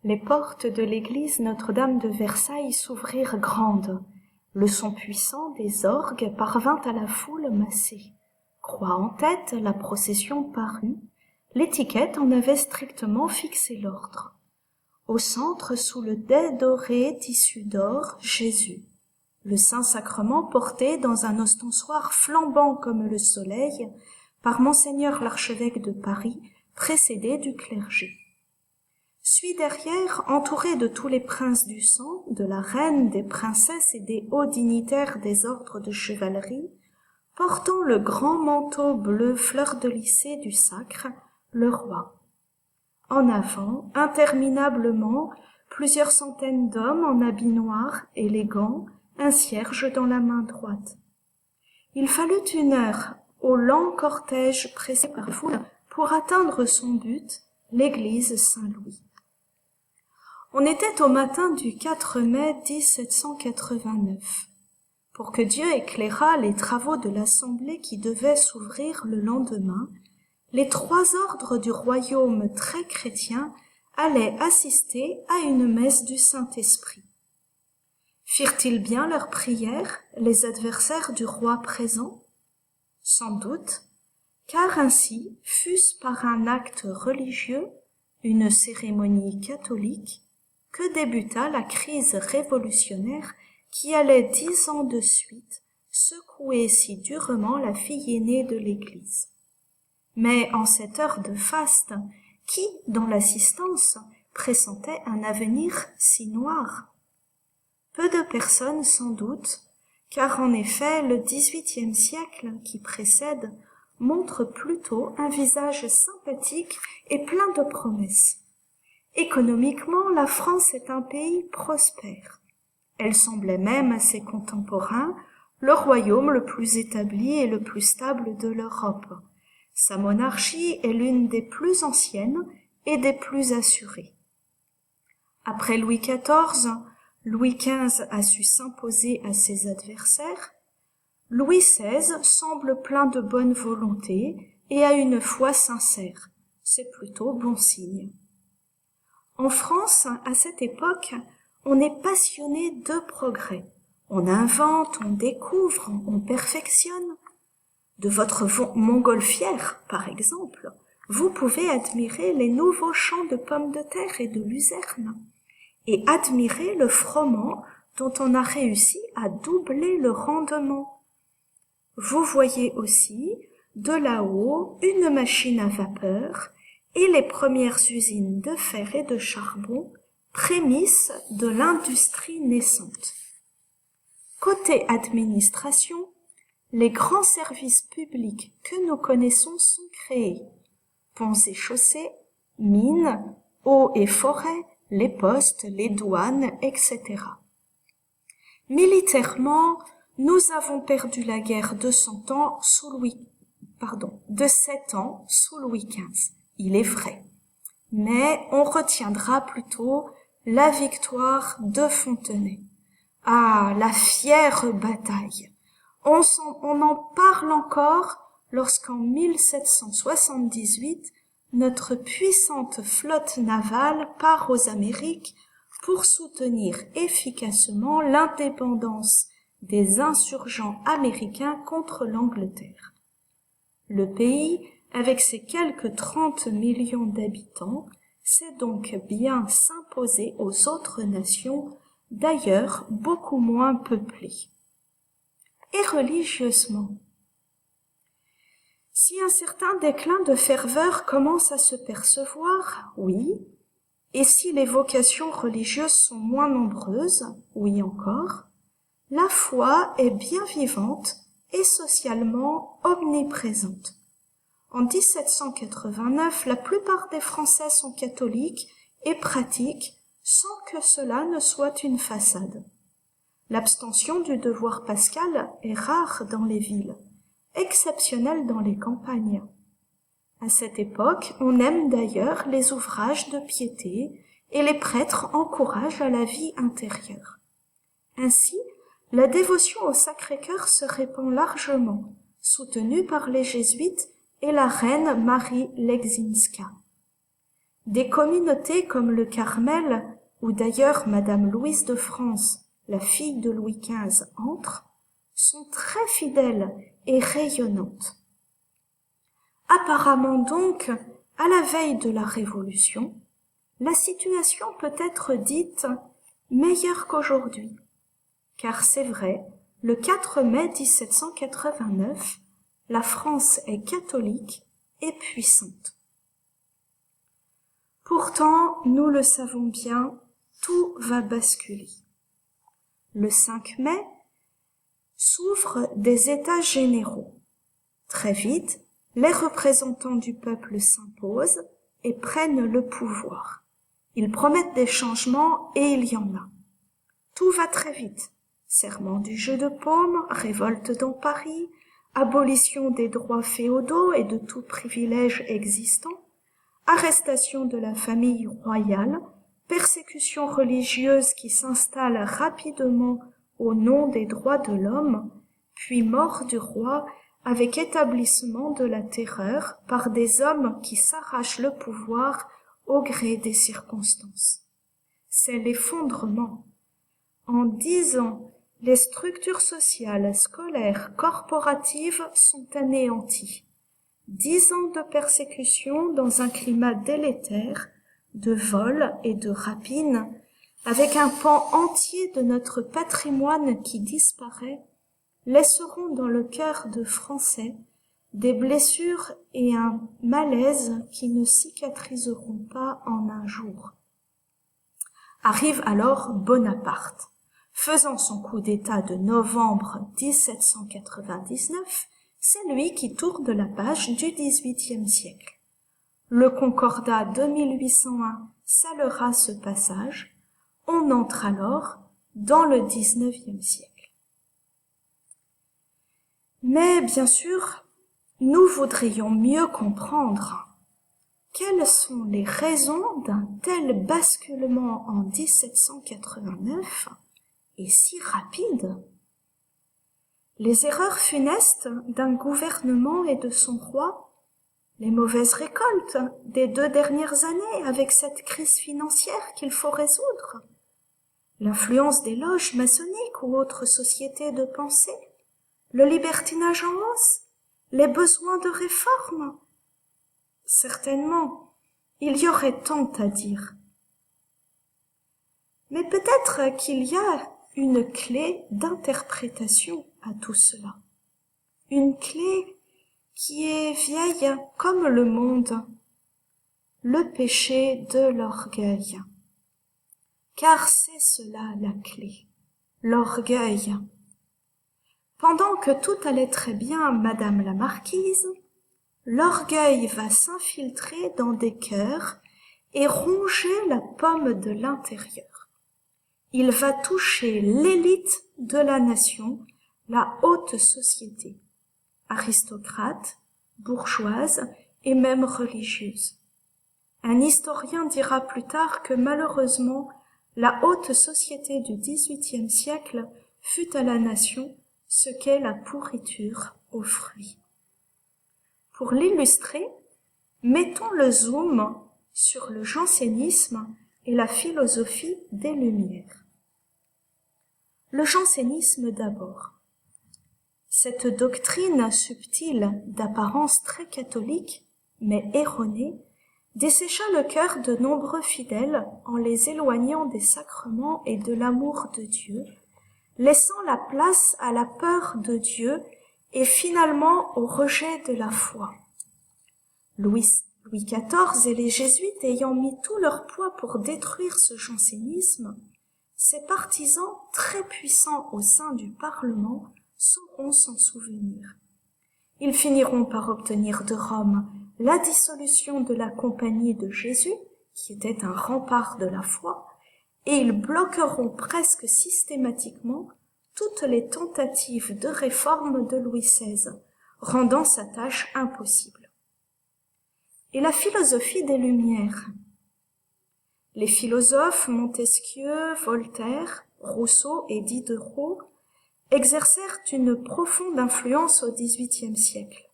Les portes de l'église Notre-Dame de Versailles s'ouvrirent grandes. Le son puissant des orgues parvint à la foule massée. Croix en tête, la procession parut. L'étiquette en avait strictement fixé l'ordre. Au centre, sous le dais doré tissu d'or, Jésus. Le Saint-Sacrement porté dans un ostensoir flambant comme le soleil par Monseigneur l'archevêque de Paris, précédé du clergé. Suit derrière, entouré de tous les princes du sang, de la reine, des princesses et des hauts dignitaires des ordres de chevalerie, portant le grand manteau bleu fleur de lysée du sacre, le roi. En avant, interminablement, plusieurs centaines d'hommes en habits noirs, élégants, un cierge dans la main droite. Il fallut 1 heure au lent cortège pressé par la foule pour atteindre son but, l'église Saint-Louis. On était au matin du 4 mai 1789. Pour que Dieu éclairât les travaux de l'assemblée qui devait s'ouvrir le lendemain, les 3 ordres du royaume très chrétien allaient assister à une messe du Saint-Esprit. Firent-ils bien leur prière, les adversaires du roi présents? Sans doute, car ainsi, fût-ce par un acte religieux, une cérémonie catholique, que débuta la crise révolutionnaire qui allait 10 ans de suite secouer si durement la fille aînée de l'Église. Mais en cette heure de faste, qui, dans l'assistance, pressentait un avenir si noir? Peu de personnes sans doute, car en effet le XVIIIe siècle qui précède montre plutôt un visage sympathique et plein de promesses. Économiquement, la France est un pays prospère. Elle semblait même à ses contemporains le royaume le plus établi et le plus stable de l'Europe. Sa monarchie est l'une des plus anciennes et des plus assurées. Après Louis XIV, Louis XV a su s'imposer à ses adversaires. Louis XVI semble plein de bonne volonté et a une foi sincère. C'est plutôt bon signe. En France, à cette époque, on est passionné de progrès. On invente, on découvre, on perfectionne. De votre montgolfière, par exemple, vous pouvez admirer les nouveaux champs de pommes de terre et de luzerne, et admirer le froment dont on a réussi à doubler le rendement. Vous voyez aussi, de là-haut, une machine à vapeur et les premières usines de fer et de charbon, prémices de l'industrie naissante. Côté administration, les grands services publics que nous connaissons sont créés. Ponts et chaussées, mines, eaux et forêts, les postes, les douanes, etc. Militairement, nous avons perdu la guerre de 7 ans sous Louis XV. Il est vrai. Mais on retiendra plutôt la victoire de Fontenay. Ah, la fière bataille! On en parle encore lorsqu'en 1778, notre puissante flotte navale part aux Amériques pour soutenir efficacement l'indépendance des insurgents américains contre l'Angleterre. Le pays, avec ses quelques 30 millions d'habitants, sait donc bien s'imposer aux autres nations, d'ailleurs beaucoup moins peuplées. Et religieusement, si un certain déclin de ferveur commence à se percevoir, oui, et si les vocations religieuses sont moins nombreuses, oui encore, la foi est bien vivante et socialement omniprésente. En 1789, la plupart des Français sont catholiques et pratiquent sans que cela ne soit une façade. L'abstention du devoir pascal est rare dans les villes, exceptionnelle dans les campagnes. À cette époque, on aime d'ailleurs les ouvrages de piété et les prêtres encouragent à la vie intérieure. Ainsi, la dévotion au Sacré-Cœur se répand largement, soutenue par les jésuites et la reine Marie Leczinska. Des communautés comme le Carmel, où d'ailleurs Madame Louise de France, la fille de Louis XV, entre, sont très fidèles et rayonnantes. Apparemment donc, à la veille de la Révolution, la situation peut être dite meilleure qu'aujourd'hui, car c'est vrai, le 4 mai 1789, la France est catholique et puissante. Pourtant, nous le savons bien, tout va basculer. Le 5 mai s'ouvrent des États généraux. Très vite, les représentants du peuple s'imposent et prennent le pouvoir. Ils promettent des changements et il y en a. Tout va très vite. Serment du jeu de paume, révolte dans Paris, abolition des droits féodaux et de tout privilège existant, arrestation de la famille royale, persécution religieuse qui s'installe rapidement au nom des droits de l'homme, puis mort du roi avec établissement de la terreur par des hommes qui s'arrachent le pouvoir au gré des circonstances. C'est l'effondrement. En 10 ans, les structures sociales, scolaires, corporatives sont anéanties. 10 ans de persécution dans un climat délétère, de vol et de rapine, avec un pan entier de notre patrimoine qui disparaît, laisseront dans le cœur de Français des blessures et un malaise qui ne cicatriseront pas en un jour. Arrive alors Bonaparte. Faisant son coup d'État de novembre 1799, c'est lui qui tourne la page du XVIIIe siècle. Le Concordat de 1801 scellera ce passage. On entre alors dans le XIXe siècle. Mais bien sûr, nous voudrions mieux comprendre quelles sont les raisons d'un tel basculement en 1789 et si rapide. Les erreurs funestes d'un gouvernement et de son roi, les mauvaises récoltes des 2 dernières années avec cette crise financière qu'il faut résoudre, l'influence des loges maçonniques ou autres sociétés de pensée, le libertinage en hausse, les besoins de réforme. Certainement, il y aurait tant à dire. Mais peut-être qu'il y a une clé d'interprétation à tout cela. Une clé qui est vieille comme le monde, le péché de l'orgueil. Car c'est cela la clé, l'orgueil. Pendant que tout allait très bien, Madame la Marquise, l'orgueil va s'infiltrer dans des cœurs et ronger la pomme de l'intérieur. Il va toucher l'élite de la nation, la haute société, aristocrate, bourgeoise et même religieuse. Un historien dira plus tard que malheureusement, la haute société du XVIIIe siècle fut à la nation ce qu'est la pourriture aux fruits. Pour l'illustrer, mettons le zoom sur le jansénisme et la philosophie des Lumières. Le jansénisme d'abord. Cette doctrine subtile, d'apparence très catholique, mais erronée, dessécha le cœur de nombreux fidèles en les éloignant des sacrements et de l'amour de Dieu, laissant la place à la peur de Dieu et finalement au rejet de la foi. Louis XIV et les jésuites ayant mis tout leur poids pour détruire ce jansénisme, ses partisans très puissants au sein du Parlement sauront s'en souvenir. Ils finiront par obtenir de Rome la dissolution de la Compagnie de Jésus, qui était un rempart de la foi, et ils bloqueront presque systématiquement toutes les tentatives de réforme de Louis XVI, rendant sa tâche impossible. Et la philosophie des Lumières. Les philosophes Montesquieu, Voltaire, Rousseau et Diderot exercèrent une profonde influence au XVIIIe siècle.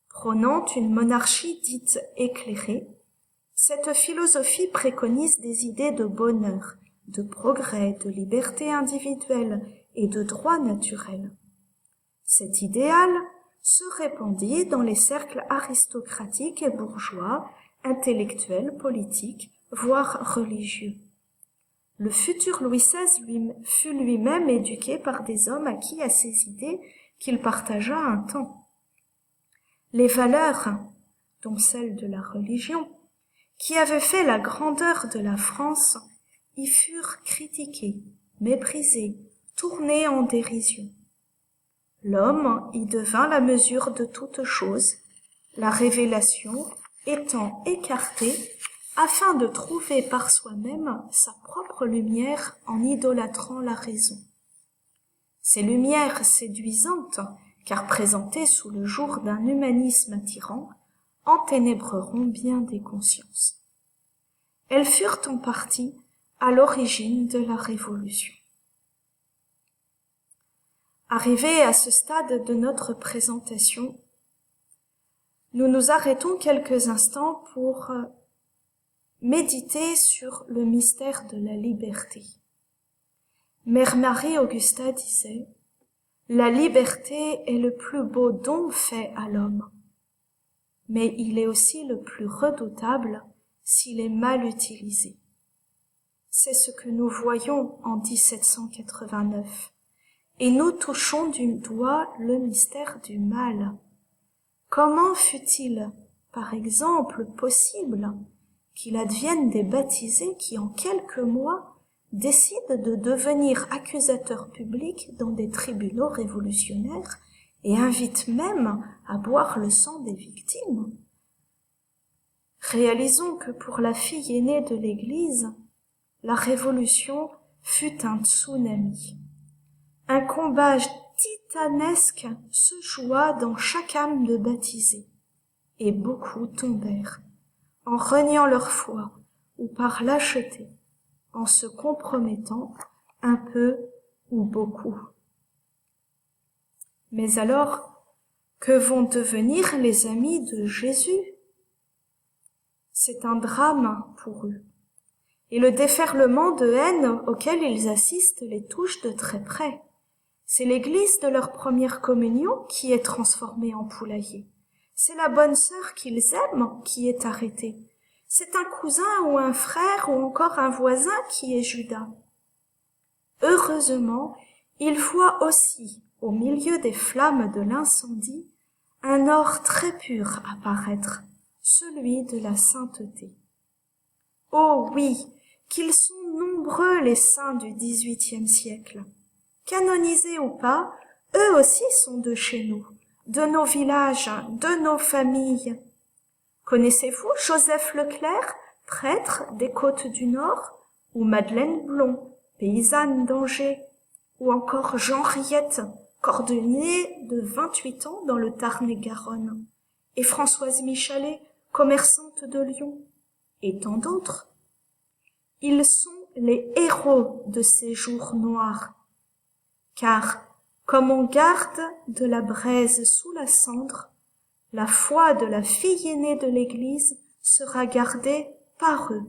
Prônant une monarchie dite éclairée, Cette philosophie préconise des idées de bonheur, de progrès, de liberté individuelle et de droit naturel. Cet idéal se répandit dans les cercles aristocratiques et bourgeois, intellectuels, politiques, voire religieux. Le futur Louis XVI fut lui-même éduqué par des hommes acquis à ces idées qu'il partagea un temps. Les valeurs, dont celle de la religion, qui avaient fait la grandeur de la France, y furent critiquées, méprisées, tournées en dérision. L'homme y devint la mesure de toute chose, la révélation étant écartée afin de trouver par soi-même sa propre lumière en idolâtrant la raison. Ces lumières séduisantes, car présentées sous le jour d'un humanisme attirant, enténébreront bien des consciences. Elles furent en partie à l'origine de la Révolution. Arrivés à ce stade de notre présentation, nous nous arrêtons quelques instants pour méditer sur le mystère de la liberté. Mère Marie-Augusta disait « La liberté est le plus beau don fait à l'homme, mais il est aussi le plus redoutable s'il est mal utilisé. » C'est ce que nous voyons en 1789, et nous touchons du doigt le mystère du mal. Comment fut-il, par exemple, possible qu'il advienne des baptisés qui, en quelques mois, décident de devenir accusateurs publics dans des tribunaux révolutionnaires et invitent même à boire le sang des victimes? Réalisons que pour la fille aînée de l'Église, la Révolution fut un tsunami. Un combat titanesque se joua dans chaque âme de baptisés, et beaucoup tombèrent, en reniant leur foi ou par lâcheté, en se compromettant un peu ou beaucoup. Mais alors, que vont devenir les amis de Jésus? C'est un drame pour eux, et le déferlement de haine auquel ils assistent les touche de très près. C'est l'église de leur première communion qui est transformée en poulailler. C'est la bonne sœur qu'ils aiment qui est arrêtée. C'est un cousin ou un frère ou encore un voisin qui est Judas. Heureusement, ils voient aussi, au milieu des flammes de l'incendie, un or très pur apparaître, celui de la sainteté. Oh oui, qu'ils sont nombreux les saints du XVIIIe siècle. Canonisés ou pas, eux aussi sont de chez nous, de nos villages, de nos familles. Connaissez-vous Joseph Leclerc, prêtre des Côtes du Nord, ou Madeleine Blond, paysanne d'Angers, ou encore Jean Riette, cordonnier de 28 ans dans le Tarn-et-Garonne, et Françoise Michalet, commerçante de Lyon, et tant d'autres. Ils sont les héros de ces jours noirs, car, comme on garde de la braise sous la cendre, la foi de la fille aînée de l'Église sera gardée par eux.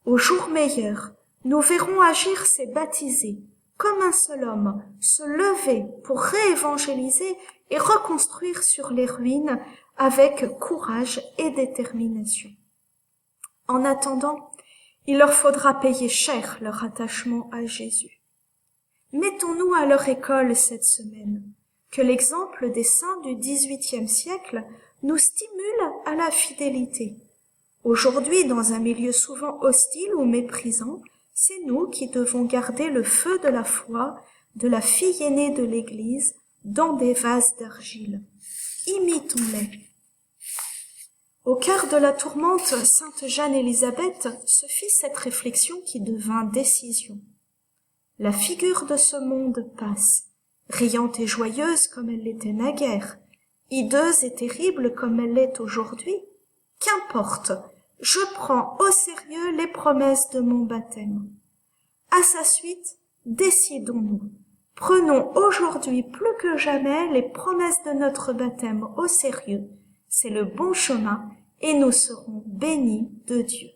Au jour meilleur, nous verrons agir ces baptisés, comme un seul homme, se lever pour réévangéliser et reconstruire sur les ruines avec courage et détermination. En attendant, il leur faudra payer cher leur attachement à Jésus. Mettons-nous à leur école cette semaine, que l'exemple des saints du XVIIIe siècle nous stimule à la fidélité. Aujourd'hui, dans un milieu souvent hostile ou méprisant, c'est nous qui devons garder le feu de la foi de la fille aînée de l'Église dans des vases d'argile. Imitons-les. Au cœur de la tourmente, sainte Jeanne-Élisabeth se fit cette réflexion qui devint décision. La figure de ce monde passe, riante et joyeuse comme elle l'était naguère, hideuse et terrible comme elle l'est aujourd'hui. Qu'importe, je prends au sérieux les promesses de mon baptême. À sa suite, décidons-nous. Prenons aujourd'hui plus que jamais les promesses de notre baptême au sérieux. C'est le bon chemin et nous serons bénis de Dieu.